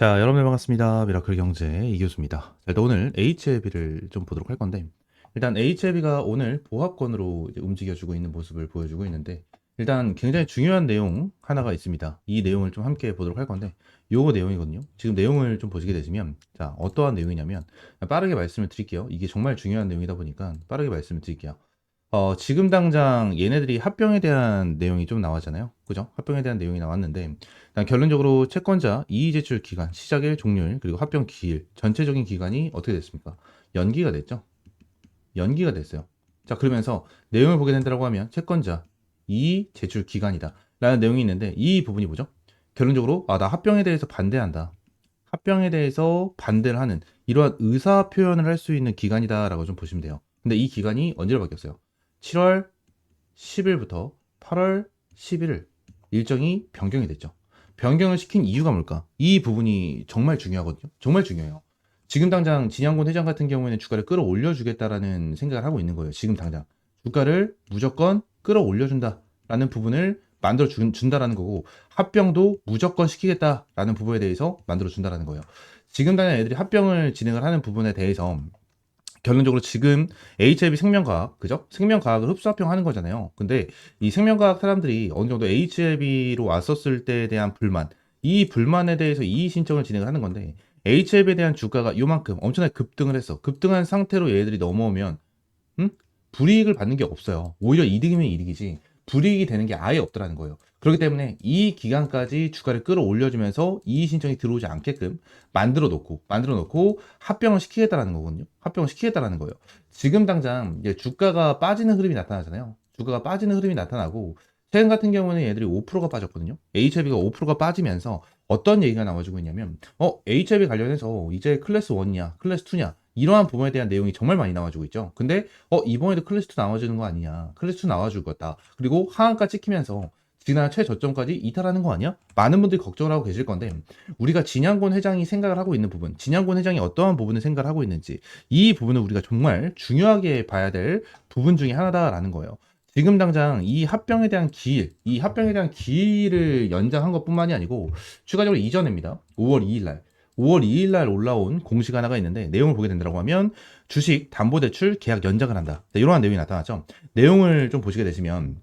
자, 여러분들 반갑습니다. 미라클 경제 이교수입니다. 자, 일단 오늘 HLB를 좀 보도록 할 건데, 일단 HLB가 오늘 보합권으로 이제 움직여주고 있는 모습을 보여주고 있는데, 일단 굉장히 중요한 내용 하나가 있습니다. 이 내용을 좀 함께 보도록 할 건데, 요거 내용이거든요. 지금 내용을 좀 보시게 되시면, 자, 어떠한 내용이냐면, 빠르게 말씀을 드릴게요. 이게 정말 중요한 내용이다 보니까 빠르게 말씀을 드릴게요. 지금 당장 얘네들이 합병에 대한 내용이 좀 나왔잖아요. 그죠? 합병에 대한 내용이 나왔는데, 일단 결론적으로 채권자 이의 제출 기간, 시작일, 종료일, 그리고 합병 기일, 전체적인 기간이 어떻게 됐습니까? 연기가 됐죠? 연기가 됐어요. 자, 그러면서 내용을 보게 된다고 하면 채권자 이의 제출 기간이다. 라는 내용이 있는데, 이 부분이 뭐죠? 결론적으로, 나 합병에 대해서 반대한다. 합병에 대해서 반대를 하는 이러한 의사 표현을 할 수 있는 기간이다라고 좀 보시면 돼요. 근데 이 기간이 언제로 바뀌었어요? 7월 10일부터 8월 11일 일정이 변경이 됐죠. 변경을 시킨 이유가 뭘까? 이 부분이 정말 중요하거든요. 정말 중요해요. 지금 당장 진양곤 회장 같은 경우에는 주가를 끌어올려 주겠다라는 생각을 하고 있는 거예요. 지금 당장 주가를 무조건 끌어올려 준다라는 부분을 만들어 준다라는 거고, 합병도 무조건 시키겠다라는 부분에 대해서 만들어 준다라는 거예요. 지금 당장 애들이 합병을 진행을 하는 부분에 대해서 결론적으로 지금 HLB 생명과학, 그죠? 생명과학을 흡수합병하는 거잖아요. 근데 이 생명과학 사람들이 어느 정도 HLB로 왔었을 때에 대한 불만, 이 불만에 대해서 이의 신청을 진행을 하는 건데, HLB에 대한 주가가 요만큼 엄청나게 급등을 했어. 급등한 상태로 얘들이 넘어오면, 불이익을 받는 게 없어요. 오히려 이득이면 이득이지, 불이익이 되는 게 아예 없더라는 거예요. 그렇기 때문에 이 기간까지 주가를 끌어올려주면서 이의 신청이 들어오지 않게끔 만들어 놓고 합병을 시키겠다라는 거거든요. 합병을 시키겠다라는 거예요. 지금 당장 이제 주가가 빠지는 흐름이 나타나잖아요. 주가가 빠지는 흐름이 나타나고, 최근 같은 경우는 얘들이 5%가 빠졌거든요. HLB가 5%가 빠지면서 어떤 얘기가 나와주고 있냐면, HLB 관련해서 이제 클래스 1이냐, 클래스 2냐, 이러한 부분에 대한 내용이 정말 많이 나와주고 있죠. 근데 이번에도 클래스 2 나와주는 거 아니냐, 클래스 2 나와줄 거다. 그리고 하한가 찍히면서 지난 최저점까지 이탈하는 거 아니야? 많은 분들이 걱정을 하고 계실 건데, 우리가 진양곤 회장이 생각을 하고 있는 부분, 진양곤 회장이 어떠한 부분을 생각을 하고 있는지, 이 부분을 우리가 정말 중요하게 봐야 될 부분 중에 하나다라는 거예요. 지금 당장 이 합병에 대한 기일, 이 합병에 대한 기일을 연장한 것뿐만이 아니고, 추가적으로 이전입니다. 5월 2일 날. 5월 2일 날 올라온 공식 하나가 있는데, 내용을 보게 된다고 하면 주식 담보대출 계약 연장을 한다. 자, 이러한 내용이 나타나죠. 내용을 좀 보시게 되시면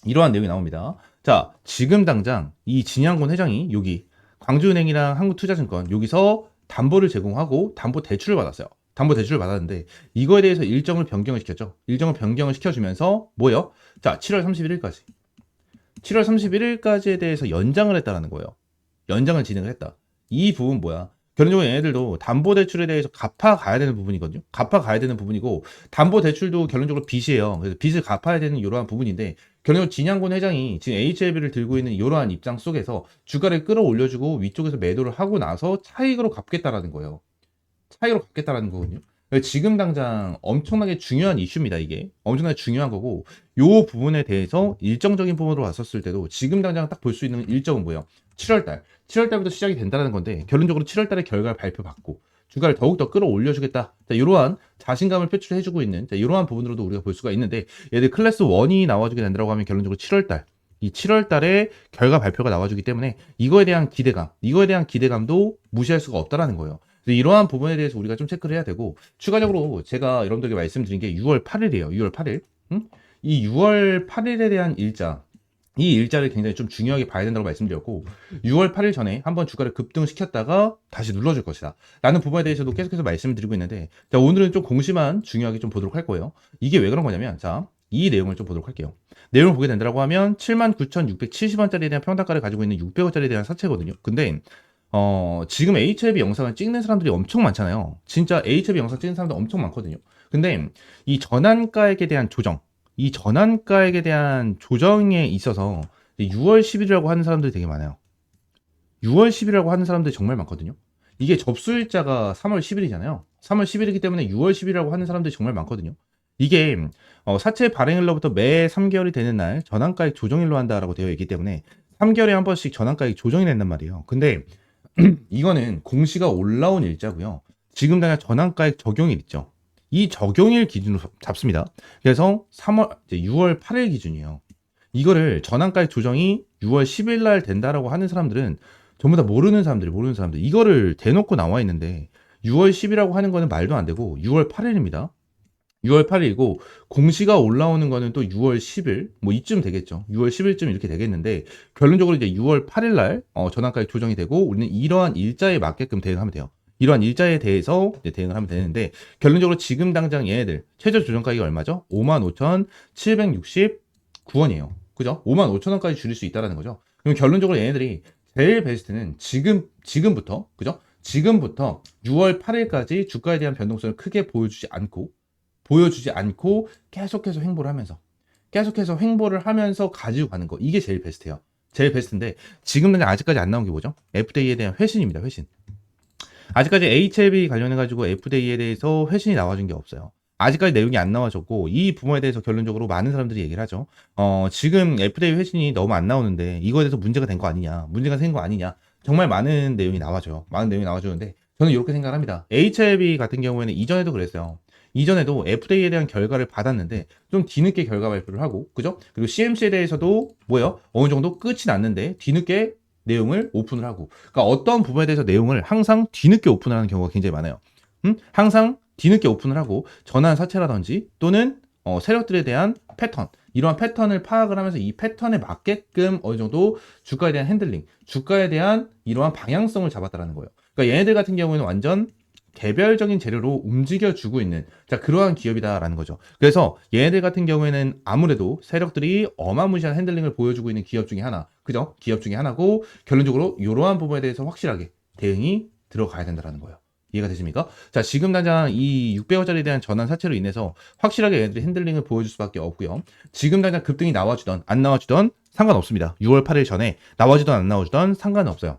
이러한 내용이 나옵니다. 자, 지금 당장 이 진양곤 회장이 여기 광주은행이랑 한국투자증권 여기서 담보를 제공하고 담보 대출을 받았어요. 담보 대출을 받았는데 이거에 대해서 일정을 변경을 시켰죠. 일정을 변경을 시켜주면서 뭐요? 자, 7월 31일까지. 7월 31일까지에 대해서 연장을 했다라는 거예요. 연장을 진행을 했다. 이 부분 뭐야? 결론적으로 얘네들도 담보대출에 대해서 갚아가야 되는 부분이거든요. 갚아가야 되는 부분이고, 담보대출도 결론적으로 빚이에요. 그래서 빚을 갚아야 되는 이러한 부분인데, 결론적으로 진양곤 회장이 지금 HLB를 들고 있는 이러한 입장 속에서 주가를 끌어올려주고 위쪽에서 매도를 하고 나서 차익으로 갚겠다라는 거예요. 차이로 갚겠다라는 거거든요. 지금 당장 엄청나게 중요한 이슈입니다. 이게 엄청나게 중요한 거고, 요 부분에 대해서 일정적인 부분으로 왔었을 때도 지금 당장 딱 볼 수 있는 일정은 뭐예요? 7월달 7월달부터 시작이 된다는 건데, 결론적으로 7월달에 결과를 발표받고 주가를 더욱더 끌어올려주겠다, 자, 이러한 자신감을 표출해주고 있는, 자, 이러한 부분으로도 우리가 볼 수가 있는데, 얘들 클래스 1이 나와주게 된다고 하면 결론적으로 7월달, 이 7월달에 결과 발표가 나와주기 때문에 이거에 대한 기대감도 무시할 수가 없다라는 거예요. 이러한 부분에 대해서 우리가 좀 체크를 해야 되고, 추가적으로 제가 여러분들에게 말씀드린 게 6월 8일이에요. 6월 8일. 이 6월 8일에 대한 일자, 이 일자를 굉장히 좀 중요하게 봐야 된다고 말씀드렸고, 6월 8일 전에 한번 주가를 급등시켰다가 다시 눌러줄 것이다 라는 부분에 대해서도 계속해서 말씀을 드리고 있는데, 자, 오늘은 좀 공시만 중요하게 좀 보도록 할 거예요. 이게 왜 그런 거냐면, 자, 이 내용을 좀 보도록 할게요. 내용을 보게 된다고 하면 79,670원짜리에 대한 평단가를 가지고 있는 600원짜리에 대한 사채거든요. 근데 지금 HLB 영상을 찍는 사람들이 엄청 많잖아요. 진짜 HLB 영상 찍는 사람들 엄청 많거든요. 근데 이 전환가액에 대한 조정, 이 전환가액에 대한 조정에 있어서 6월 10일이라고 하는 사람들이 되게 많아요. 6월 10일이라고 하는 사람들이 정말 많거든요. 이게 접수일자가 3월 10일이잖아요. 3월 10일이기 때문에 6월 10일이라고 하는 사람들이 정말 많거든요. 이게 사채 발행일로부터 매 3개월이 되는 날 전환가액 조정일로 한다라고 되어 있기 때문에 3개월에 한 번씩 전환가액 조정이 된단 말이에요. 근데 이거는 공시가 올라온 일자고요. 지금 당장 전환가액 적용일 있죠. 이 적용일 기준으로 잡습니다. 그래서 6월 8일 기준이에요. 이거를 전환가액 조정이 6월 10일 날 된다라고 하는 사람들은 전부 다 모르는 사람들. 이거를 대놓고 나와 있는데 6월 10이라고 하는 거는 말도 안 되고 6월 8일입니다. 6월 8일이고 공시가 올라오는 거는 또 6월 10일 뭐 이쯤 되겠죠. 6월 10일쯤 이렇게 되겠는데 결론적으로 이제 6월 8일 날 전환가액 조정이 되고 우리는 이러한 일자에 맞게끔 대응하면 돼요. 이러한 일자에 대해서 이제 대응을 하면 되는데 결론적으로 지금 당장 얘네들 최저 조정 가격이 얼마죠? 55,769원이에요. 그죠? 55,000원까지 줄일 수 있다라는 거죠. 그럼 결론적으로 얘네들이 제일 베스트는 지금부터 그죠? 지금부터 6월 8일까지 주가에 대한 변동성을 크게 보여주지 않고 계속해서 횡보를 하면서 가지고 가는 거. 이게 제일 베스트예요. 제일 베스트인데 지금 당장 아직까지 안 나온 게 뭐죠? FDA에 대한 회신입니다. 회신. 아직까지 HLB 관련해가지고 FDA에 대해서 회신이 나와준 게 없어요. 아직까지 내용이 안 나와졌고 이 부분에 대해서 결론적으로 많은 사람들이 얘기를 하죠. 지금 FDA 회신이 너무 안 나오는데 이거에 대해서 문제가 된 거 아니냐, 문제가 생긴 거 아니냐. 정말 많은 내용이 나와줘요. 많은 내용이 나와주는데 저는 이렇게 생각을 합니다. HLB 같은 경우에는 이전에도 그랬어요. 이전에도 FDA에 대한 결과를 받았는데 좀 뒤늦게 결과 발표를 하고, 그죠? 그리고 CMC에 대해서도 뭐예요? 어느 정도 끝이 났는데 뒤늦게 내용을 오픈을 하고, 그러니까 어떤 부분에 대해서 내용을 항상 뒤늦게 오픈을 하는 경우가 굉장히 많아요. 항상 뒤늦게 오픈을 하고 전환 사채라든지 또는 세력들에 대한 패턴, 이러한 패턴을 파악을 하면서 이 패턴에 맞게끔 어느 정도 주가에 대한 핸들링, 주가에 대한 이러한 방향성을 잡았다라는 거예요. 그러니까 얘네들 같은 경우에는 완전 개별적인 재료로 움직여주고 있는 그러한 기업이다라는 거죠. 그래서 얘네들 같은 경우에는 아무래도 세력들이 어마무시한 핸들링을 보여주고 있는 기업 중에 하나, 그죠? 기업 중에 하나고 결론적으로 이러한 부분에 대해서 확실하게 대응이 들어가야 된다는 거예요. 이해가 되십니까? 자, 지금 당장 이 600원짜리에 대한 전환 사채로 인해서 확실하게 얘네들이 핸들링을 보여줄 수밖에 없고요. 지금 당장 급등이 나와주던 안 나와주던 상관없습니다. 6월 8일 전에 나와주던 안 나와주던 상관없어요.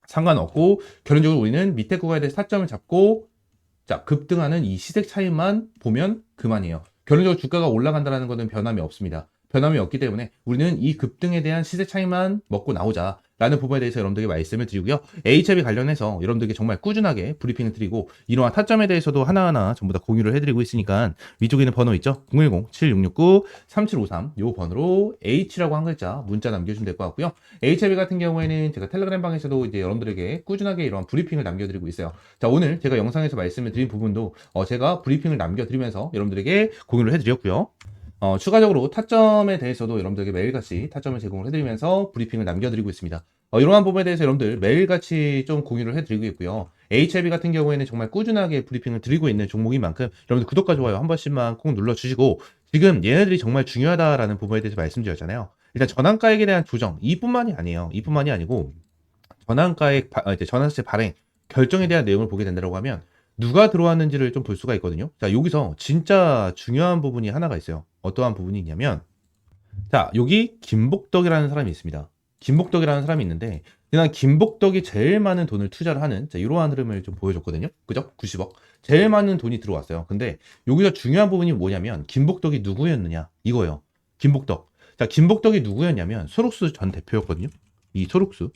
상관없고 결론적으로 우리는 밑에 구간에 대해서 타점을 잡고 급등하는 이 시세 차이만 보면 그만이에요. 결론적으로 주가가 올라간다는 것은 변함이 없습니다. 변함이 없기 때문에 우리는 이 급등에 대한 시세 차이만 먹고 나오자라는 부분에 대해서 여러분들에게 말씀을 드리고요. HLB 관련해서 여러분들에게 정말 꾸준하게 브리핑을 드리고 이러한 타점에 대해서도 하나하나 전부 다 공유를 해드리고 있으니까 위쪽에 있는 번호 있죠? 010-7669-3753 이 번호로 H라고 한 글자 문자 남겨주시면 될 것 같고요. HLB 같은 경우에는 제가 텔레그램 방에서도 이제 여러분들에게 꾸준하게 이러한 브리핑을 남겨드리고 있어요. 자, 오늘 제가 영상에서 말씀을 드린 부분도 제가 브리핑을 남겨드리면서 여러분들에게 공유를 해드렸고요. 추가적으로 타점에 대해서도 여러분들에게 매일같이 타점을 제공을 해드리면서 브리핑을 남겨드리고 있습니다. 이러한 부분에 대해서 여러분들 매일같이 좀 공유를 해드리고 있고요. HLB 같은 경우에는 정말 꾸준하게 브리핑을 드리고 있는 종목인 만큼 여러분들 구독과 좋아요 한 번씩만 꼭 눌러주시고 지금 얘네들이 정말 중요하다라는 부분에 대해서 말씀드렸잖아요. 일단 전환가액에 대한 조정 이뿐만이 아니에요. 이뿐만이 아니고 전환가액 이제 전환세 발행 결정에 대한 내용을 보게 된다고 하면 누가 들어왔는지를 좀 볼 수가 있거든요. 자, 여기서 진짜 중요한 부분이 하나가 있어요. 어떠한 부분이 있냐면, 자, 여기 김복덕이라는 사람이 있습니다. 김복덕이라는 사람이 있는데, 그냥 김복덕이 제일 많은 돈을 투자를 하는, 이러한 흐름을 좀 보여줬거든요. 그죠? 90억. 제일 많은 돈이 들어왔어요. 근데 여기서 중요한 부분이 뭐냐면, 김복덕이 누구였느냐? 이거예요. 김복덕. 자, 김복덕이 누구였냐면, 소록수 전 대표였거든요. 이 소록수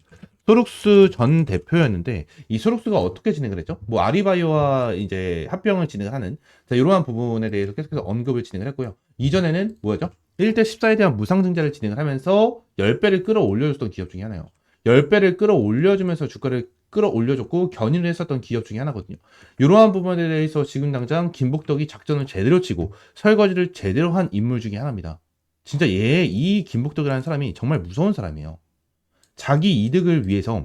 전 대표였는데 이 소록수가 어떻게 진행을 했죠? 뭐 아리바이오와 이제 합병을 진행하는 이러한 부분에 대해서 계속해서 언급을 진행을 했고요. 이전에는 뭐였죠? 1대 14에 대한 무상증자를 진행을 하면서 10배를 끌어올려줬던 기업 중에 하나예요. 10배를 끌어올려주면서 주가를 끌어올려줬고 견인을 했었던 기업 중에 하나거든요. 이러한 부분에 대해서 지금 당장 김복덕이 작전을 제대로 치고 설거지를 제대로 한 인물 중에 하나입니다. 진짜 이 김복덕이라는 사람이 정말 무서운 사람이에요. 자기 이득을 위해서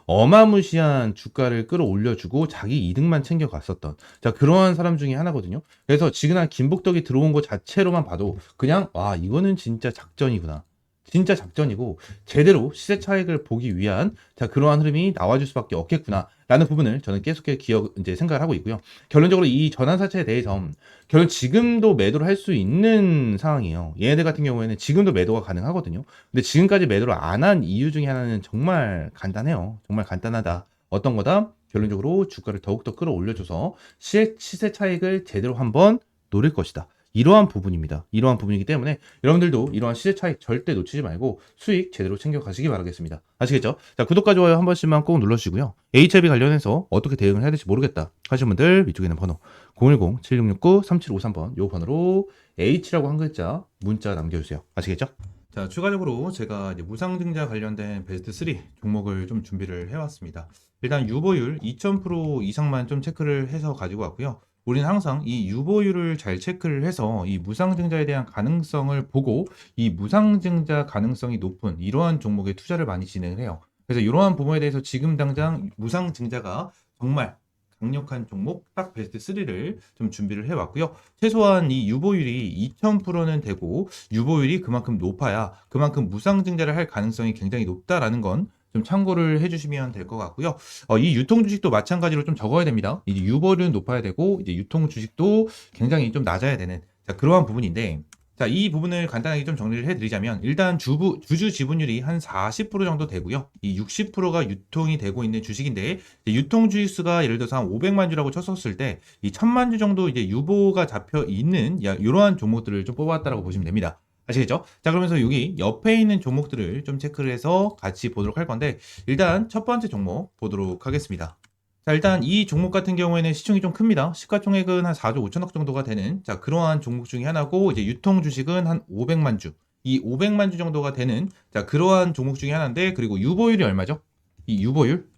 어마무시한 주가를 끌어올려주고 자기 이득만 챙겨갔었던 그러한 사람 중에 하나거든요. 그래서 지금 김복덕이 들어온 것 자체로만 봐도 그냥 와, 이거는 진짜 작전이구나. 진짜 작전이고 제대로 시세 차익을 보기 위한 그러한 흐름이 나와줄 수밖에 없겠구나 라는 부분을 저는 계속해서 생각을 하고 있고요. 결론적으로 이 전환사채에 대해서 결론 지금도 매도를 할 수 있는 상황이에요. 얘네들 같은 경우에는 지금도 매도가 가능하거든요. 근데 지금까지 매도를 안 한 이유 중에 하나는 정말 간단해요. 정말 간단하다. 어떤 거다? 결론적으로 주가를 더욱더 끌어올려줘서 시세 차익을 제대로 한번 노릴 것이다. 이러한 부분입니다. 이러한 부분이기 때문에 여러분들도 이러한 시세 차익 절대 놓치지 말고 수익 제대로 챙겨가시기 바라겠습니다. 아시겠죠? 자, 구독과 좋아요 한 번씩만 꼭 눌러주시고요. HLB 관련해서 어떻게 대응을 해야 될지 모르겠다 하시는 분들 위쪽에 있는 번호 010-7669-3753번 요 번호로 H라고 한 글자 문자 남겨주세요. 아시겠죠? 자, 추가적으로 제가 이제 무상증자 관련된 베스트 3 종목을 좀 준비를 해왔습니다. 일단 유보율 2000% 이상만 좀 체크를 해서 가지고 왔고요. 우리는 항상 이 유보율을 잘 체크를 해서 이 무상증자에 대한 가능성을 보고 이 무상증자 가능성이 높은 이러한 종목에 투자를 많이 진행을 해요. 그래서 이러한 부분에 대해서 지금 당장 무상증자가 정말 강력한 종목 딱 베스트 3를 좀 준비를 해왔고요. 최소한 이 유보율이 2000%는 되고 유보율이 그만큼 높아야 그만큼 무상증자를 할 가능성이 굉장히 높다라는 건 좀 참고를 해주시면 될 것 같고요. 이 유통 주식도 마찬가지로 좀 적어야 됩니다. 이제 유보율은 높아야 되고 이제 유통 주식도 굉장히 좀 낮아야 되는 자, 그러한 부분인데 자, 이 부분을 간단하게 좀 정리를 해드리자면 일단 주주 지분율이 한 40% 정도 되고요. 이 60%가 유통이 되고 있는 주식인데 유통 주식 수가 예를 들어서 한 500만 주라고 쳤었을 때 이 1000만 주 정도 이제 유보가 잡혀 있는 이러한 종목들을 좀 뽑았다라고 보시면 됩니다. 아시겠죠? 자, 그러면서 여기 옆에 있는 종목들을 좀 체크를 해서 같이 보도록 할 건데 일단 첫 번째 종목 보도록 하겠습니다. 자, 일단 이 종목 같은 경우에는 시총이 좀 큽니다. 시가총액은 한 4조 5천억 정도가 되는 자, 그러한 종목 중에 하나고 이제 유통 주식은 한 500만 주. 이 500만 주 정도가 되는 자, 그러한 종목 중에 하나인데 그리고 유보율이 얼마죠? 이 유보율.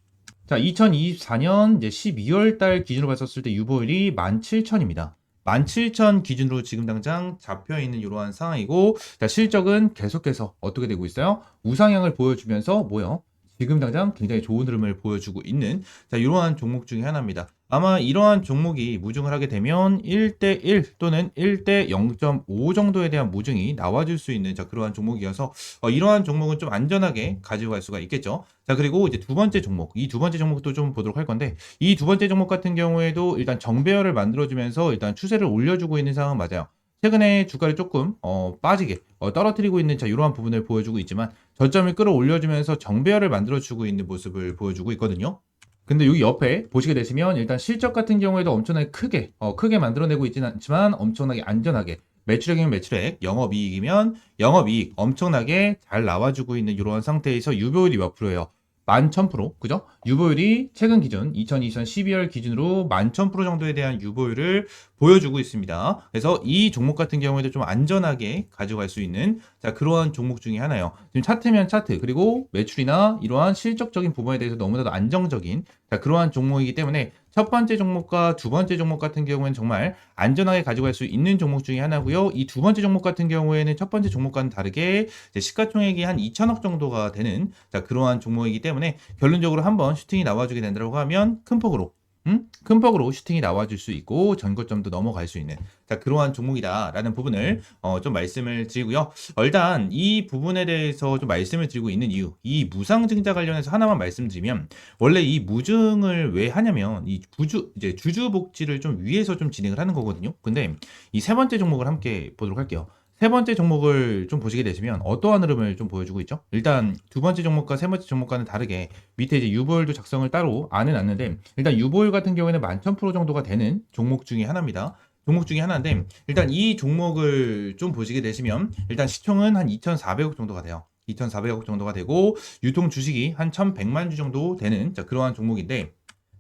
자, 2024년 이제 12월 달 기준으로 봤었을 때 유보율이 17,000입니다. 17,000 기준으로 지금 당장 잡혀 있는 이러한 상황이고 자, 실적은 계속해서 어떻게 되고 있어요? 우상향을 보여주면서 뭐요? 지금 당장 굉장히 좋은 흐름을 보여주고 있는 자, 이러한 종목 중에 하나입니다. 아마 이러한 종목이 무증을 하게 되면 1대1 또는 1대 0.5 정도에 대한 무증이 나와줄 수 있는 자, 그러한 종목이어서 이러한 종목은 좀 안전하게 가지고 갈 수가 있겠죠. 자, 그리고 이제 두 번째 종목, 이 두 번째 종목도 좀 보도록 할 건데 이 두 번째 종목 같은 경우에도 일단 정배열을 만들어주면서 일단 추세를 올려주고 있는 상황은 맞아요. 최근에 주가를 조금 빠지게 떨어뜨리고 있는 자 이러한 부분을 보여주고 있지만 저점을 끌어올려주면서 정배열을 만들어주고 있는 모습을 보여주고 있거든요. 근데 여기 옆에 보시게 되시면 일단 실적 같은 경우에도 엄청나게 크게 만들어내고 있지는 않지만 엄청나게 안전하게 매출액이면 매출액, 영업이익이면 영업이익 엄청나게 잘 나와주고 있는 이러한 상태에서 유보율이 몇 프로예요? 11,000%, 그죠? 유보율이 최근 기준 2020년 12월 기준으로 11,000% 정도에 대한 유보율을 보여주고 있습니다. 그래서 이 종목 같은 경우에도 좀 안전하게 가져갈 수 있는 자, 그러한 종목 중에 하나예요. 지금 차트면 차트 그리고 매출이나 이러한 실적적인 부분에 대해서 너무나도 안정적인 자, 그러한 종목이기 때문에 첫 번째 종목과 두 번째 종목 같은 경우에는 정말 안전하게 가져갈 수 있는 종목 중에 하나고요. 이 두 번째 종목 같은 경우에는 첫 번째 종목과는 다르게 시가총액이 한 2천억 정도가 되는 자, 그러한 종목이기 때문에 결론적으로 한번 슈팅이 나와주게 된다고 하면 큰 폭으로 슈팅이 나와줄 수 있고 전고점도 넘어갈 수 있는 자, 그러한 종목이다라는 부분을 좀 말씀을 드리고요. 일단 이 부분에 대해서 좀 말씀을 드리고 있는 이유, 이 무상증자 관련해서 하나만 말씀드리면 원래 이 무증을 왜 하냐면 이 이제 주주복지를 좀 위해서 좀 진행을 하는 거거든요. 근데 이 세 번째 종목을 함께 보도록 할게요. 세 번째 종목을 좀 보시게 되시면 어떠한 흐름을 좀 보여주고 있죠? 일단 두 번째 종목과 세 번째 종목과는 다르게 밑에 이제 유보율도 작성을 따로 안 해놨는데 일단 유보율 같은 경우에는 11,000% 정도가 되는 종목 중에 하나입니다. 종목 중에 하나인데 일단 이 종목을 좀 보시게 되시면 일단 시총은 한 2,400억 정도가 돼요. 2,400억 정도가 되고 유통 주식이 한 1,100만 주 정도 되는 자, 그러한 종목인데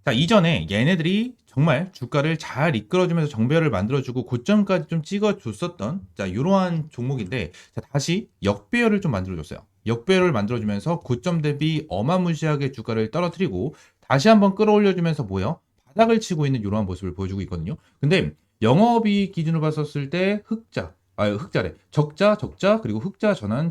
자, 이전에 얘네들이 정말 주가를 잘 이끌어주면서 정배열을 만들어주고 고점까지 좀 찍어줬었던 자, 이러한 종목인데 자, 다시 역배열을 좀 만들어줬어요. 역배열을 만들어주면서 고점 대비 어마무시하게 주가를 떨어뜨리고 다시 한번 끌어올려주면서 뭐요? 바닥을 치고 있는 이러한 모습을 보여주고 있거든요. 근데 영업이익 기준으로 봤었을 때 흑자래. 적자, 그리고 흑자 전환,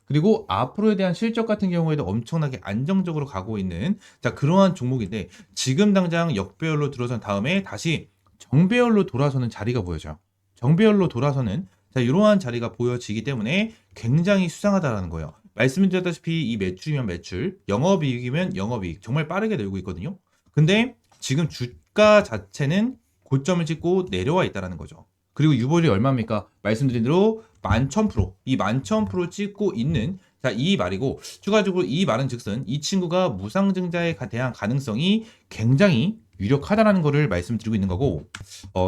그리고 앞으로에 대한 실적 같은 경우에도 엄청나게 안정적으로 가고 있는 자, 그러한 종목인데 지금 당장 역배열로 들어선 다음에 다시 정배열로 돌아서는 자리가 보여져요. 정배열로 돌아서는 자, 이러한 자리가 보여지기 때문에 굉장히 수상하다라는 거예요. 말씀드렸다시피 이 매출이면 매출, 영업이익이면 영업이익 정말 빠르게 늘고 있거든요. 근데 지금 주가 자체는 고점을 찍고 내려와 있다라는 거죠. 그리고 유보율이 얼마입니까? 말씀드린 대로 11,000%, 이 11,000% 찍고 있는 자, 이 말이고 추가적으로 이 말은 즉슨 이 친구가 무상증자에 대한 가능성이 굉장히 유력하다라는 것을 말씀드리고 있는 거고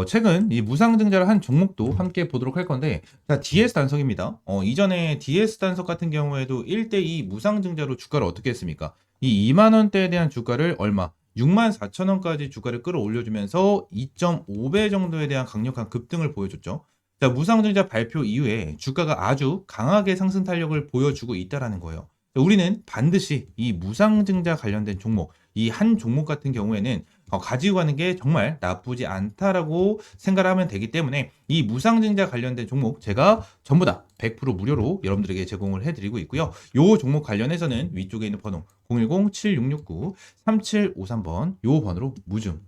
최근 이 무상증자를 한 종목도 함께 보도록 할 건데 자, DS 단석입니다. 이전에 DS 단석 같은 경우에도 1대2 무상증자로 주가를 어떻게 했습니까? 이 2만 원대에 대한 주가를 얼마? 64,000원까지 주가를 끌어올려주면서 2.5배 정도에 대한 강력한 급등을 보여줬죠. 자, 무상증자 발표 이후에 주가가 아주 강하게 상승 탄력을 보여주고 있다라는 거예요. 자, 우리는 반드시 이 무상증자 관련된 종목, 이 한 종목 같은 경우에는 가지고 가는 게 정말 나쁘지 않다라고 생각을 하면 되기 때문에 이 무상증자 관련된 종목 제가 전부 다 100% 무료로 여러분들에게 제공을 해드리고 있고요. 요 종목 관련해서는 위쪽에 있는 번호 010-7669-3753번 요 번호로 무증,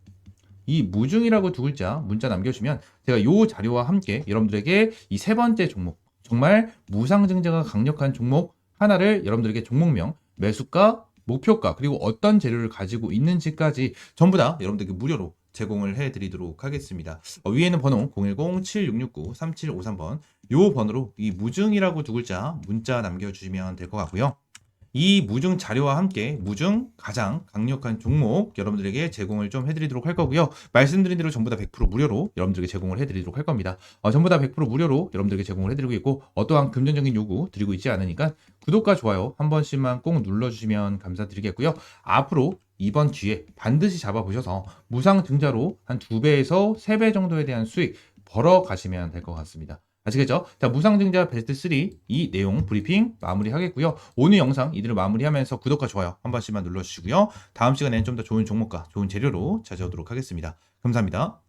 이 무중이라고 두 글자 문자 남겨주시면 제가 요 자료와 함께 여러분들에게 이 세 번째 종목, 정말 무상증자가 강력한 종목 하나를 여러분들에게 종목명, 매수가, 목표가, 그리고 어떤 재료를 가지고 있는지까지 전부 다 여러분들에게 무료로 제공을 해드리도록 하겠습니다. 위에는 번호 010-7669-3753번 요 번호로 이 무증이라고 두 글자 문자 남겨주시면 될 것 같고요. 이 무증 자료와 함께 무증 가장 강력한 종목 여러분들에게 제공을 좀 해드리도록 할 거고요. 말씀드린 대로 전부 다 100% 무료로 여러분들에게 제공을 해드리도록 할 겁니다. 전부 다 100% 무료로 여러분들에게 제공을 해드리고 있고 어떠한 금전적인 요구 드리고 있지 않으니까 구독과 좋아요 한 번씩만 꼭 눌러주시면 감사드리겠고요. 앞으로 이번 기회 반드시 잡아보셔서 무상증자로 한 2배에서 3배 정도에 대한 수익 벌어 가시면 될 것 같습니다. 아시겠죠? 자, 무상증자 베스트 3 이 내용 브리핑 마무리하겠고요. 오늘 영상 이들을 마무리하면서 구독과 좋아요 한 번씩만 눌러주시고요. 다음 시간에는 좀 더 좋은 종목과 좋은 재료로 찾아오도록 하겠습니다. 감사합니다.